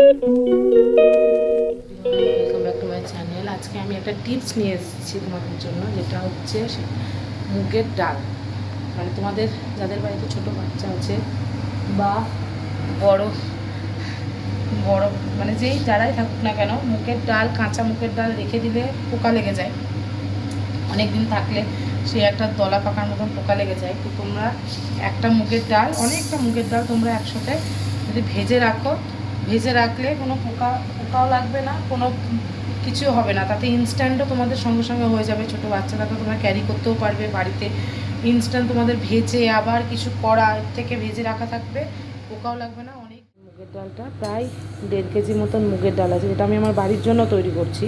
Welcome back to my channel. আজকে আমি একটা টিপস নিয়ে এসেছি তোমাদের জন্য, যেটা হচ্ছে মুগের ডাল। মানে তোমাদের যাদের বাড়িতে ছোটো বাচ্চা আছে বা বড় বড় মানে যেই যারাই থাকুক না কেন, মুগের ডাল, কাঁচা মুগের ডাল রেখে দিলে পোকা লেগে যায়। অনেক দিন থাকলে সে একটা দলা পাকার মতন পোকা লেগে যায়। তো তোমরা একটা মুগের ডাল, অনেকটা মুগের ডাল তোমরা একসাথে যদি ভেজে রাখো, ভেজে রাখলে কোনো পোকাও লাগবে না, কোনো কিছু হবে না। তাতে ইনস্ট্যান্টও তোমাদের সঙ্গে সঙ্গে হয়ে যাবে। ছোটো বাচ্চাটাকে তোমরা ক্যারি করতেও পারবে বাড়িতে। ইনস্ট্যান্ট তোমাদের ভেজে আবার কিছু করা থেকে ভেজে রাখা থাকবে, পোকাও লাগবে না। অনেক মুগের ডালটা প্রায় 1.5 কেজি মতন মুগের ডাল আছে, যেটা আমি আমার বাড়ির জন্য তৈরি করছি।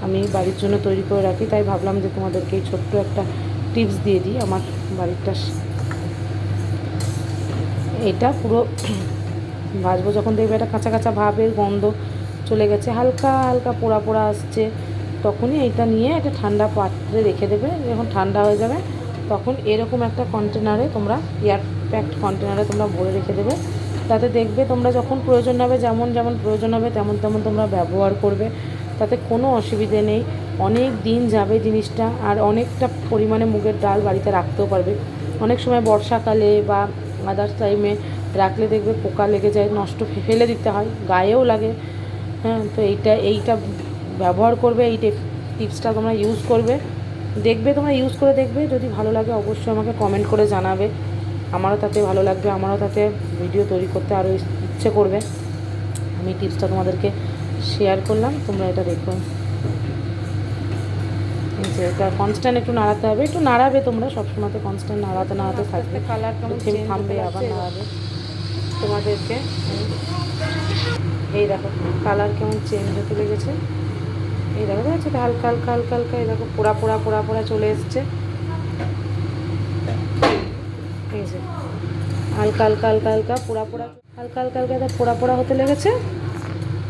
আমি বাড়ির জন্য তৈরি করে রাখি, তাই ভাবলাম যে তোমাদেরকে এই ছোট্ট একটা টিপস দিয়ে দিই। আমার বাড়িরটা এটা পুরো ভাজবো যখন দেখবে এটা কাঁচা কাঁচা ভাবের গন্ধ চলে গেছে, হালকা হালকা পোড়া পোড়া আসছে, তখনই এটা নিয়ে একটা ঠান্ডা পাত্রে রেখে দেবে। যখন ঠান্ডা হয়ে যাবে তখন এরকম একটা কন্টেনারে তোমরা, এয়ার প্যাকড কন্টেনারে তোমরা ভরে রেখে দেবে। তাতে দেখবে তোমরা যখন প্রয়োজন হবে, যেমন যেমন প্রয়োজন হবে তেমন তেমন তোমরা ব্যবহার করবে। তাতে কোনো অসুবিধে নেই, অনেক দিন যাবে জিনিসটা, আর অনেকটা পরিমাণে মুগের ডাল বাড়িতে রাখতেও পারবে। অনেক সময় বর্ষাকালে বা আদার্স টাইমে রাখলে দেখবে পোকা লেগে যায়, নষ্ট ফেলে দিতে হয়, গায়েও লাগে। হ্যাঁ, তো এইটা ব্যবহার করবে, এই টিপসটা তোমরা ইউজ করবে, দেখবে তোমরা ইউজ করে দেখবে। যদি ভালো লাগে অবশ্যই আমাকে কমেন্ট করে জানাবে। আমারও তাতে ভালো লাগবে, আমারও তাতে ভিডিও তৈরি করতে আরও ইচ্ছে করবে। আমি টিপসটা তোমাদেরকে শেয়ার করলাম, তোমরা এটা দেখো। যে এটা কনস্ট্যান্ট একটু নাড়াতে হবে, একটু নাড়াবে তোমরা সবসময়, তো কনস্ট্যান্ট নাড়াতে নাড়াতে থাকবে, কালার কেমন থামবে আবার নাড়াবে তোমাদেরকে। এই দেখো কালার কেমন চেঞ্জ হতে লেগেছে, এই দেখো দেখছো তো, হালকা হালকা হালকা হালকা, এই দেখো পোড়া পোড়া পোড়া পোড়া চলে এসছে। এই যে হালকা হালকা হালকা হালকা পোড়া পোড়া, হালকা হালকা হালকা পোড়া পোড়া হতে লেগেছে।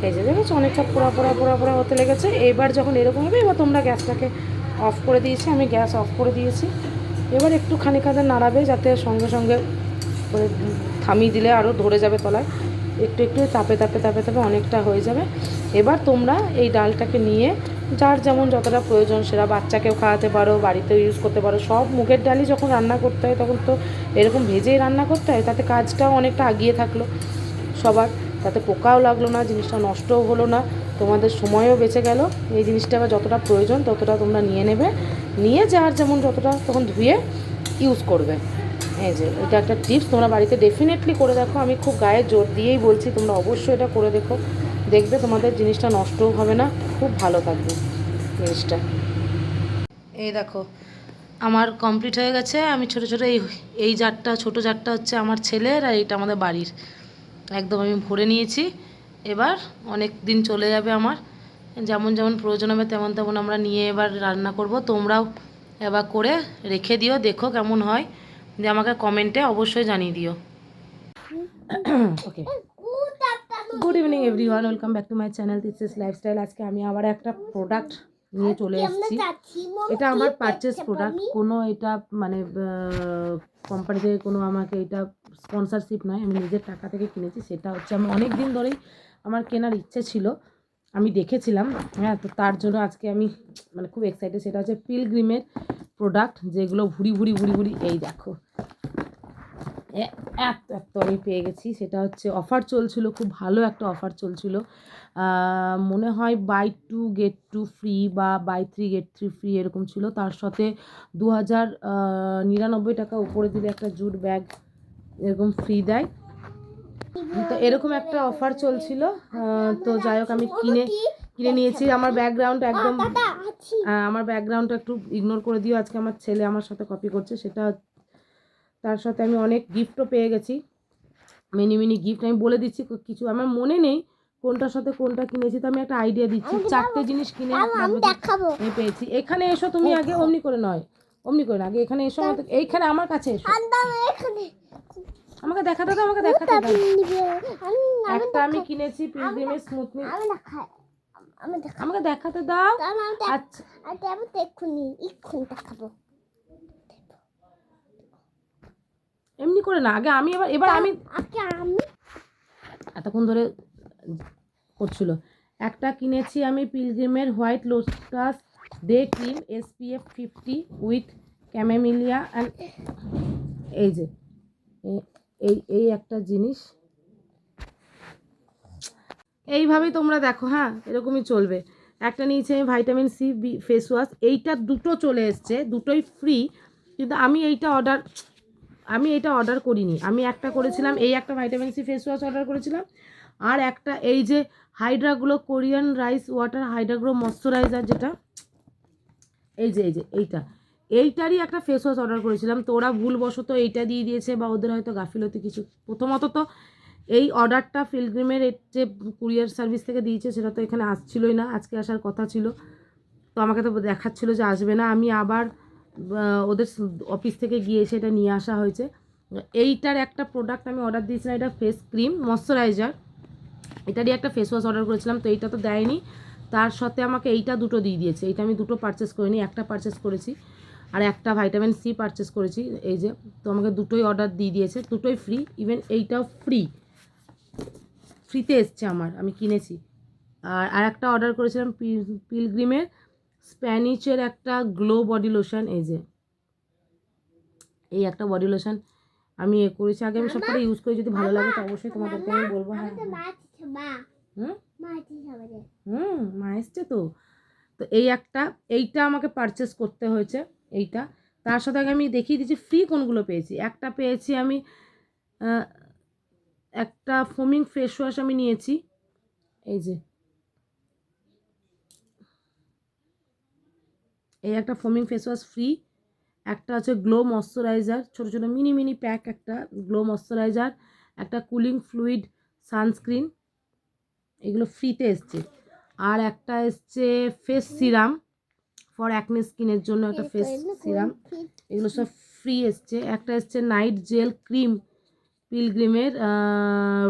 এই যে দেখেছো অনেকটা পোড়া পোড়া পোড়া পোড়া হতে লেগেছে। এবার যখন এরকম হবে, এবার তোমরা গ্যাসটাকে অফ করে দিয়েছি, আমি গ্যাস অফ করে দিয়েছি। এবার একটু খানিকাদের নাড়াবে, যাতে সঙ্গে সঙ্গে করে থামিয়ে দিলে আরও ধরে যাবে তলায়। একটু একটু তাপে তাপে তাপে তাপে অনেকটা হয়ে যাবে। এবার তোমরা এই ডালটাকে নিয়ে যার যেমন যতটা প্রয়োজন, সেটা বাচ্চাকেও খাওয়াতে পারো, বাড়িতেও ইউজ করতে পারো। সব মুগের ডালই যখন রান্না করতে হয় তখন তো এরকম ভেজেই রান্না করতে হয়, তাতে কাজটাও অনেকটা এগিয়ে থাকলো সবার, তাতে পোকাও লাগলো না, জিনিসটা নষ্টও হলো না, তোমাদের সময়ও বেঁচে গেল। এই জিনিসটা আবার যতটা প্রয়োজন ততটা তোমরা নিয়ে নেবে, নিয়ে যার যেমন যতটা তখন ধুয়ে ইউজ করবে। এই যে এটা একটা টিপস, তোমরা বাড়িতে ডেফিনেটলি করে দেখো। আমি খুব গায়ে জোর দিয়েই বলছি, তোমরা অবশ্যই এটা করে দেখো, দেখবে তোমাদের জিনিসটা নষ্টও হবে না, খুব ভালো থাকবে জিনিসটা। এই দেখো আমার কমপ্লিট হয়ে গেছে। আমি ছোটো ছোটো এই জারটা, ছোটো জারটা হচ্ছে আমার ছেলের, আর এইটা আমাদের বাড়ির, একদম আমি ভরে নিয়েছি। এবার অনেক দিন চলে যাবে আমার, যেমন যেমন প্রয়োজন হবে তেমন তেমন আমরা নিয়ে এবার রান্না করব। তোমরাও এবার করে রেখে দিও, দেখো কেমন হয়, দিয়ে আমাকে কমেন্টে অবশ্যই জানিয়ে দিও। Okay, good evening everyone, welcome back to my channel this lifestyle. আজকে আমি আবার একটা প্রোডাক্ট নিয়ে চলে এসেছি। এটা আমার পারচেস প্রোডাক্ট, কোনো এটা মানে কোম্পানি থেকে কোনো আমাকে এটা স্পন্সরশিপ নয়, আমি নিজের টাকা থেকে কিনেছি। সেটা হচ্ছে আমি অনেক দিন ধরেই আমার কেনার ইচ্ছে ছিল, আমি দেখেছিলাম। হ্যাঁ, তো তার জন্য আজকে আমি মানে খুব এক্সাইটেড। সেটা হচ্ছে পিলগ্রিমের প্রোডাক্ট, যেগুলো ভুড়ি ভুড়ি ভুড়ি ভুড়ি, এই দেখো এত এত আমি পেয়ে গেছি। সেটা হচ্ছে অফার চলছিল, খুব ভালো একটা অফার চলছিল। মনে হয় বাই 2 get 2 ফ্রি বা বাই 3 get 3 ফ্রি এরকম ছিল। তার সাথে 2099 টাকা উপরে দিলে একটা জুট ব্যাগ এরকম ফ্রি দেয়। তো এরকম একটা অফার চলছিল। তো যাই হোক, আমি কিনে নিয়েছি। আমার ব্যাকগ্রাউন্ড একদম, আমার ব্যাকগ্রাউন্ডটা একটু ইগনোর করে দিও, আজকে আমার ছেলে আমার সাথে কপি করছে। সেটা তার সাথে আমি অনেক গিফটও পেয়ে গেছি, মিনি মিনি গিফট। আমি বলে দিচ্ছি কিছু, আমার মনে নেই কোনটার সাথে কোনটা কিনেছি, তো আমি একটা আইডিয়া দিচ্ছি। 4টে জিনিস কিনে আমি পেয়েছি। এখানে এসো তুমি, আগে অমনি করে নয়, অমনি করে না, আগে এখানে এসো, এইখানে আমার কাছে এসো, আমাকে দেখাতে দাও, আমাকে দেখাতে দাও। একটা আমি কিনেছি পিলগ্রিমের স্মুথনিং, আমাকে দেখাতে দাও। আচ্ছা এমনি করে না, আগে আমি, এবার আমি এতক্ষণ ধরে করছিল। একটা কিনেছি আমি পিলগ্রিমের white lotus day cream SPF 50 with camellia and এই যে এই একটা জিনিস, এইভাবেই তোমরা দেখো। হ্যাঁ, এরকমই চলবে। একটা নিয়েছি আমি ভাইটামিন সি ফেস ওয়াশ, এইটা দুটো চলে এসছে, দুটোই ফ্রি। কিন্তু আমি এটা অর্ডার করিনি। আমি একটা করেছিলাম, এই একটা vitamin C face wash order করেছিলাম, আর একটা এই যে Hydraglow Korean rice water Hydraglow moisturizer, যেটা এই যে এইটারই একটা ফেস ওয়াশ অর্ডার করেছিলাম। তো ওরা ভুলবশত এইটা দিয়ে দিয়েছে, বা ওদের হয়তো গাফিলতি কিছু। প্রথমত তো এই অর্ডারটা পিলগ্রিমের যে কুরিয়ার সার্ভিস থেকে দিয়েছে সেটা তো এখানে আসছিলই না, আজকে আসার কথা ছিল। তো আমাকে তো দেখাচ্ছিলো যে আসবে না। আমি আবার ওদের অফিস থেকে গিয়ে সেটা নিয়ে আসা হয়েছে। এইটার একটা প্রোডাক্ট আমি অর্ডার দিয়েছিলাম, এটা ফেস ক্রিম ময়শ্চারাইজার, এটারই একটা ফেস ওয়াশ অর্ডার করেছিলাম। তো এইটা তো দেয়নি, তার সাথে আমাকে এইটা দুটো দিয়ে দিয়েছে। এইটা আমি দুটো পারচেস করিনি, একটা পারচেস করেছি, আর একটা ভাইটামিন সি পারচেস করেছি। এই যে, তো আমাকে দুটোই অর্ডার দিয়ে দিয়েছে, দুটোই ফ্রি। ইভেন এইটাও ফ্রিতে এসছে আমার, আমি কিনেছি। আর একটা অর্ডার করেছিলাম পিলগ্রিমের স্প্যানিশের একটা গ্লো বডি লোশন। এই একটা বডি লোশন আমি করেছি আগে, আমি সবকটা ইউজ করি। যদি ভালো লাগে তো অবশ্যই তোমাদেরকে আমি বলবো। হ্যাঁ, মা এসছে তো। তো এইটা আমাকে পারচেস করতে হয়েছে। এইটা তার সাথে আগে আমি দেখিয়ে দিচ্ছি ফ্রি কোনগুলো পেয়েছি। একটা পেয়েছি আমি একটা ফোমিং ফেস ওয়াশ আমি নিয়েছি, এই একটা ফোমিং ফেস ওয়াশ ফ্রি। একটা হচ্ছে গ্লো ময়শ্চারাইজার, ছোটো ছোটো মিনি প্যাক, একটা গ্লো ময়শ্চারাইজার, একটা কুলিং ফ্লুইড সানস্ক্রিন, এগুলো ফ্রিতে এসছে। আর একটা এসছে ফেস সিরাম ফর অ্যাকনে স্কিনের জন্য, একটা ফেস সিরাম, এগুলো সব ফ্রি এসছে। একটা এসছে নাইট জেল ক্রিম পিলগ্রিমের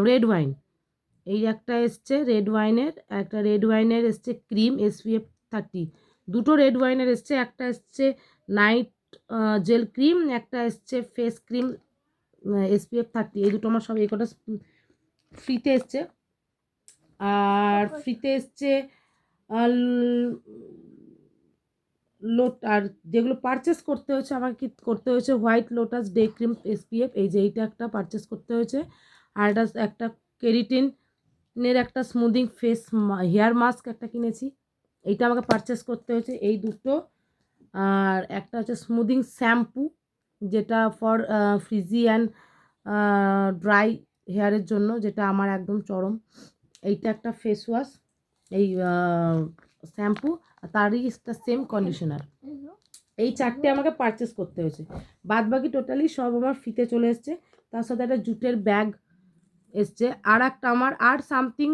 রেড ওয়াইন, এই একটা এসছে রেড ওয়াইনের এসছে ক্রিম SPF 30, দুটো রেড ওয়াইনের এসছে। একটা এসছে নাইট জেল ক্রিম, একটা এসছে ফেস ক্রিম SPF 30। এই দুটো আমার সব এই কটা ফ্রিতে এসছে। আর ফ্রিতে এসছে আর যেগুলো পারচেস করতে হয়েছে আমাকে কি করতে হয়েছে, white lotus day cream SPF, এই যে এইটা একটা পারচেস করতে হয়েছে। আর একটা কেরিটিনের একটা স্মুদিং ফেস হেয়ার মাস্ক একটা কিনেছি, এইটা আমাকে পারচেস করতে হয়েছে, এই দুটো। আর একটা হচ্ছে স্মুদিং শ্যাম্পু, যেটা ফর ফ্রিজি অ্যান্ড ড্রাই হেয়ারের জন্য, যেটা আমার একদম চরম। এইটা একটা ফেস ওয়াশ, এই শ্যাম্পু, আর তারই একটা সেম কন্ডিশনার। এই চারটে আমাকে পারচেস করতে হয়েছে। বাদ বাকি টোটালি সব আমার ফ্রিতে চলে এসছে। তার সাথে একটা জুটের ব্যাগ এসছে। আর একটা আমার আর সামথিং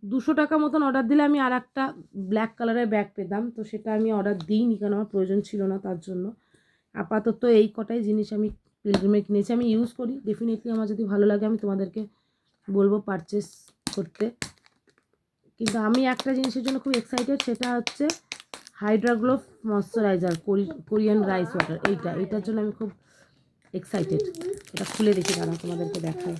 200 টাকা মতন অর্ডার দিলে আমি আর একটা ব্ল্যাক কালারের ব্যাগ পেতাম। তো সেটা আমি অর্ডার দিইনি, কারণ আমার প্রয়োজন ছিল না তার জন্য। আপাতত এই কটাই জিনিস আমি পিলগ্রিমে কিনেছি, আমি ইউজ করি। ডেফিনেটলি আমার যদি ভালো লাগে আমি তোমাদেরকে বলবো পারচেস করতে। কিন্তু আমি একটা জিনিসের জন্য খুব এক্সাইটেড, সেটা হচ্ছে হাইড্রাগ্লো ময়শ্চারাইজার কোরিয়ান রাইস ওয়াটার, এইটার জন্য আমি খুব এক্সাইটেড। এটা খুলে দেখি, দাঁড়া তোমাদেরকে দেখাই।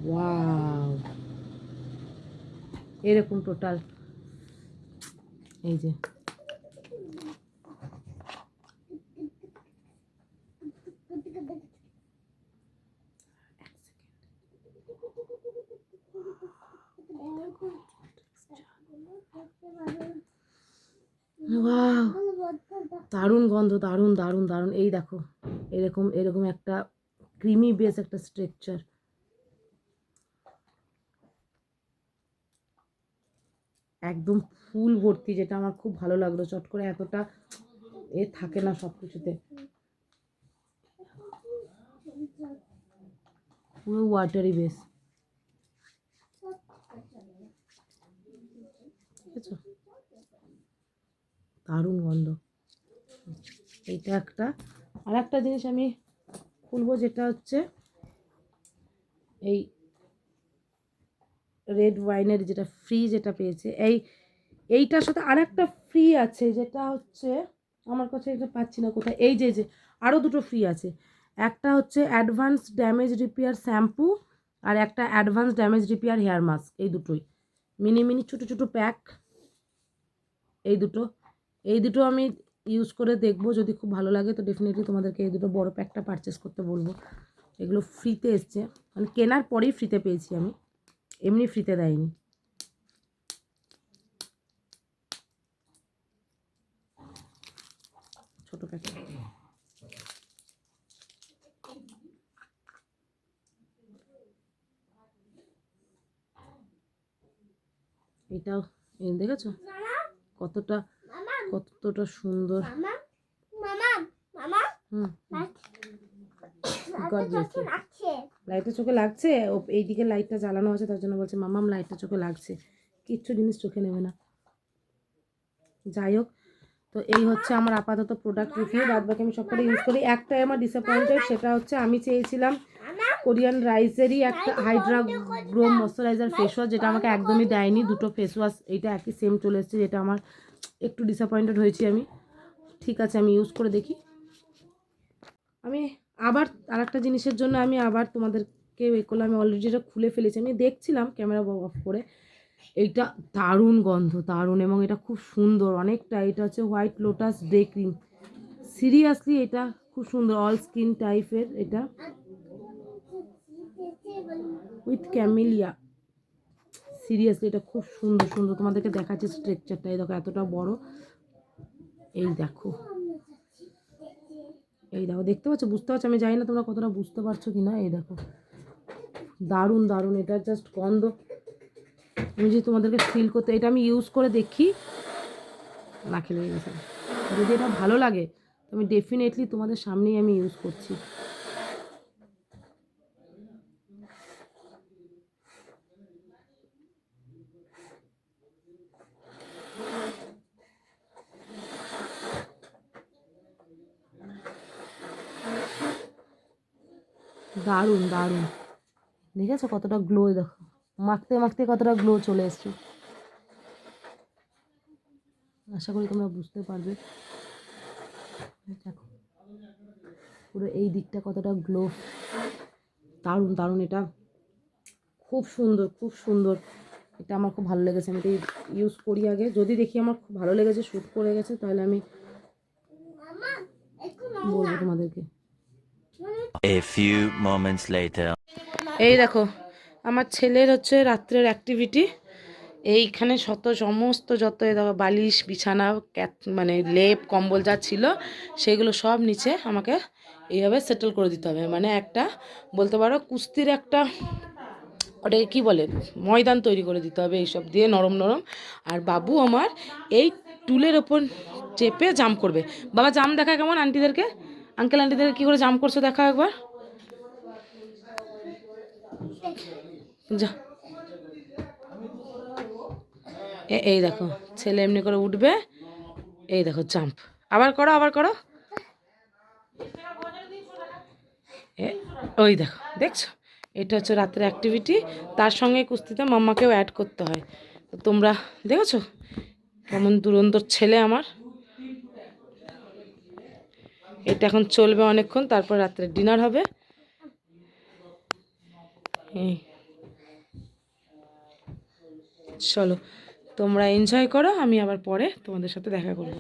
ওয়াও, এরকম টোটাল, এই যে দারুণ গন্ধ, দারুণ দারুণ দারুণ। এই দেখো, এরকম একটা ক্রিমি বেস একটা স্ট্রাকচার, একদম ফুল ভর্তি, যেটা আমার খুব ভালো লাগলো। চট করে এতটা থাকে না সব কিছুতে, পুরো ওয়াটারি বেস, ঠিক আছে, দারুণ গন্ধ। এইটা একটা। আর একটা জিনিস আমি খুলবো, যেটা হচ্ছে এই রেড ওয়াইনের যেটা ফ্রি যেটা পেয়েছে, এইটার সাথে আর একটা ফ্রি আছে, যেটা হচ্ছে আমার কাছে এটা পাচ্ছি না কোথায়। এই যে আরও দুটো ফ্রি আছে। একটা হচ্ছে অ্যাডভান্স ড্যামেজ রিপেয়ার শ্যাম্পু আর একটা advance damage repair hair mask, এই দুটোই মিনি মিনি ছোটো ছোটো প্যাক। এই দুটো আমি ইউজ করে দেখবো, যদি খুব ভালো লাগে তো ডেফিনেটলি তোমাদেরকে এই দুটো বড় প্যাকটা পারচেস করতে বলবো। এগুলো ফ্রিতে এসছে, মানে কেনার পরেই ফ্রিতে পেয়েছি আমি, এমনি ফ্রিতে দেয়নি। ছোট প্যাকেট। এটাও দেখেছো কতটা কতটা সুন্দর। লাইটটা চোখে লাগছে, ও এইদিকে লাইটটা জ্বালানো আছে তার জন্য বলছে মামাম লাইটটা চোখে লাগছে। কিচ্ছু জিনিস চোখে নেবে না। যাই হোক, তো এই হচ্ছে আমার আপাতত প্রোডাক্ট রিভিউ। বাদ বাকি আমি সবকটা ইউজ করি। একটাই আমার ডিসঅ্যাপয়েন্টেড, সেটা হচ্ছে আমি চেয়েছিলাম কোরিয়ান রাইসেরই একটা Hydra grow moisturiser face wash, যেটা আমাকে একদমই দেয়নি। দুটো ফেস ওয়াশ এইটা একই সেম চলে এসেছে, যেটা আমার একটু ডিসঅ্যাপয়েন্টেড হয়েছি আমি। ঠিক আছে, আমি ইউজ করে দেখি। আমি আবার আরেকটা জিনিসের জন্য আমি আবার তোমাদেরকে এ করলাম। আমি অলরেডি এটা খুলে ফেলেছি, আমি দেখছিলাম ক্যামেরা অফ করে। এইটা দারুণ গন্ধ, দারুণ, এবং এটা খুব সুন্দর অনেকটা। এটা হচ্ছে white lotus day cream. Seriously এটা খুব সুন্দর, অল স্কিন টাইপের। এটা উইথ ক্যামেলিয়া। সিরিয়াসলি এটা খুব সুন্দর সুন্দর। তোমাদেরকে দেখাচ্ছি স্ট্রাকচারটা, এই দেখো এতটা বড়। এই দেখো, এই দেখো, দেখতে পাচ্ছ, বুঝতে পারছো? আমি জানি না তোমরা কতটা বুঝতে পারছো কি না। এই দেখো, দারুণ দারুণ। এটা জাস্ট গন্ধ আমি যদি তোমাদেরকে ফিল করতে, এটা আমি ইউজ করে দেখি, না খেলে গেছে। যদি এটা ভালো লাগে তো আমি ডেফিনেটলি তোমাদের সামনেই আমি ইউজ করছি। দারুণ দারুণ, দেখেছো কতটা গ্লো? দেখো মাখতে মাখতে কতটা গ্লো চলে এসছে। আশা করি তোমরা বুঝতে পারবে। দেখো পুরো এই দিকটা কতটা গ্লো, দারুণ দারুণ। এটা খুব সুন্দর, খুব সুন্দর। এটা আমার খুব ভালো লেগেছে, আমি এটা ইউজ করি আগে। যদি দেখি আমার খুব ভালো লেগেছে, শ্যুট করে গেছে, তাহলে আমি বলবো তোমাদেরকে। A few moments later. এই দেখো আমার ছেলের হচ্ছে রাত্রের অ্যাক্টিভিটি। এইখানে সমস্ত যত দেখো বালিশ বিছানা মানে লেপ কম্বল যা ছিল সেগুলো সব নিচে আমাকে এইভাবে সেটেল করে দিতে হবে। মানে একটা বলতে পারো কুস্তির একটা, ওটাকে কী বলে, ময়দান তৈরি করে দিতে হবে এইসব দিয়ে, নরম নরম। আর বাবু আমার এই টুলের ওপর চেপে জাম্প করবে। বাবা জাম্প দেখা কেমন আন্টিদেরকে, আঙ্কেল আন্টিদেরকে কী করে জাম্প করছো দেখা একবার। যা, এই দেখো ছেলে এমনি করে উঠবে, এই দেখো জাম্প। আবার করো, আবার করো। ওই দেখো, দেখছো, এটা হচ্ছে রাতের অ্যাক্টিভিটি। তার সঙ্গে কুস্তিতে মাম্মাকেও অ্যাড করতে হয়। তো তোমরা দেখেছো কেমন দুরন্তর ছেলে আমার। এটা এখন চলবে অনেকক্ষণ, তারপর রাত্রে ডিনার হবে। চলো তোমরা এনজয় করো, আমি আবার পরে তোমাদের সাথে দেখা করবো।